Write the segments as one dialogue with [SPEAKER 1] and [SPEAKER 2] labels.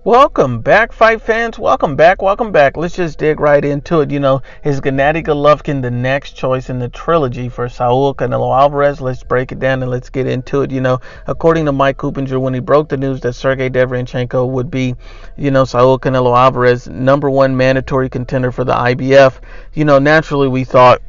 [SPEAKER 1] Welcome back, fight fans. Welcome back. Welcome back. Let's just dig right into it. Is Gennady Golovkin the next choice in the trilogy for Saul Canelo Alvarez? Let's break it down and let's get into it. According to Mike Coopinger, when he broke the news that Sergey Deverenchenko would be, Saul Canelo Alvarez #1 mandatory contender for the IBF, naturally we thought,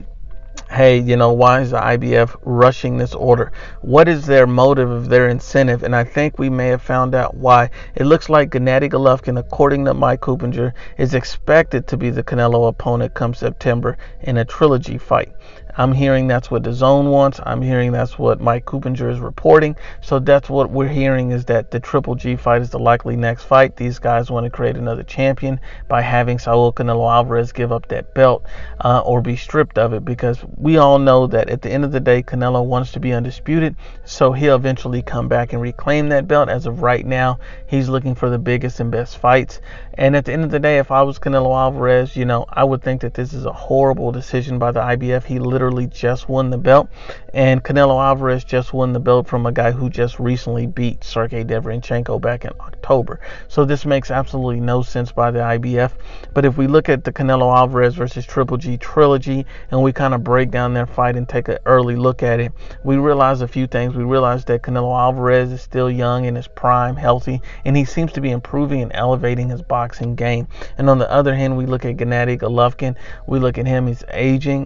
[SPEAKER 1] hey, why is the IBF rushing this order? What is their motive of their incentive? And I think we may have found out why. It looks like Gennady Golovkin, according to Mike Coopinger, is expected to be the Canelo opponent come September in a trilogy fight. I'm hearing that's what the Zone wants. I'm hearing that's what Mike Coopinger is reporting. So that's what we're hearing, is that the Triple G fight is the likely next fight. These guys want to create another champion by having Saul Canelo Alvarez give up that belt or be stripped of it, because we all know that at the end of the day, Canelo wants to be undisputed. So he'll eventually come back and reclaim that belt. As of right now, he's looking for the biggest and best fights. And at the end of the day, if I was Canelo Alvarez, I would think that this is a horrible decision by the IBF. He literally just won the belt, and Canelo Alvarez just won the belt from a guy who just recently beat Sergey Deverenchenko back in October. So this makes absolutely no sense by the IBF. But if we look at the Canelo Alvarez versus Triple G trilogy and we kind of break down their fight and take an early look at it, we realize a few things. We realize that Canelo Alvarez is still young, in his prime, healthy, and he seems to be improving and elevating his boxing game. And on the other hand, we look at Gennady Golovkin. We look at him, he's aging.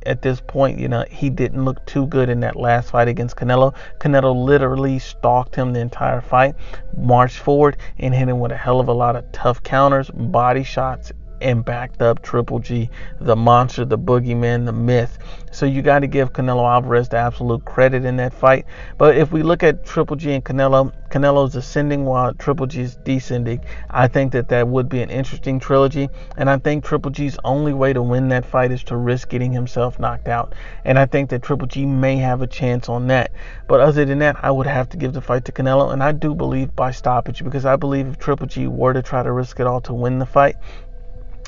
[SPEAKER 1] At this point, he didn't look too good in that last fight against Canelo. Canelo literally stalked him the entire fight, marched forward, and hit him with a hell of a lot of tough counters, body shots, and backed up Triple G, the monster, the boogeyman, the myth. So you got to give Canelo Alvarez the absolute credit in that fight. But if we look at Triple G and Canelo, Canelo's ascending while Triple G's descending. I think that would be an interesting trilogy, and I think Triple G's only way to win that fight is to risk getting himself knocked out. And I think that Triple G may have a chance on that. But other than that, I would have to give the fight to Canelo, and I do believe by stoppage, because I believe if Triple G were to try to risk it all to win the fight,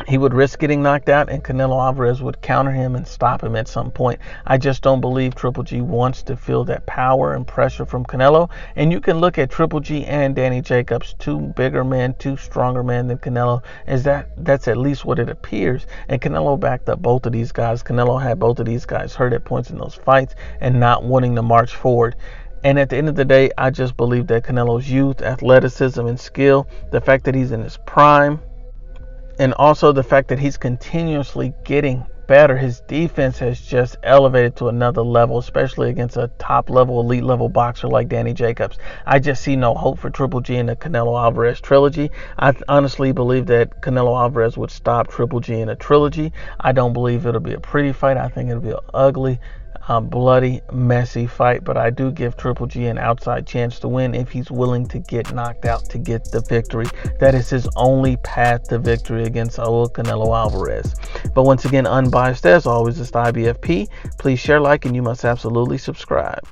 [SPEAKER 1] he would risk getting knocked out, and Canelo Alvarez would counter him and stop him at some point. I just don't believe Triple G wants to feel that power and pressure from Canelo. And you can look at Triple G and Danny Jacobs, two bigger men, two stronger men than Canelo. That's at least what it appears. And Canelo backed up both of these guys. Canelo had both of these guys hurt at points in those fights and not wanting to march forward. And at the end of the day, I just believe that Canelo's youth, athleticism, and skill, the fact that he's in his prime, and also the fact that he's continuously getting better. His defense has just elevated to another level, especially against a top-level, elite-level boxer like Danny Jacobs. I just see no hope for Triple G in the Canelo Alvarez trilogy. I honestly believe that Canelo Alvarez would stop Triple G in a trilogy. I don't believe it'll be a pretty fight. I think it'll be an ugly, bloody, messy fight, but I do give Triple G an outside chance to win if he's willing to get knocked out to get the victory. That is his only path to victory against Saul Canelo Alvarez. But once again, Unbiased as always, it's the IBFP. Please share, like, and you must absolutely subscribe.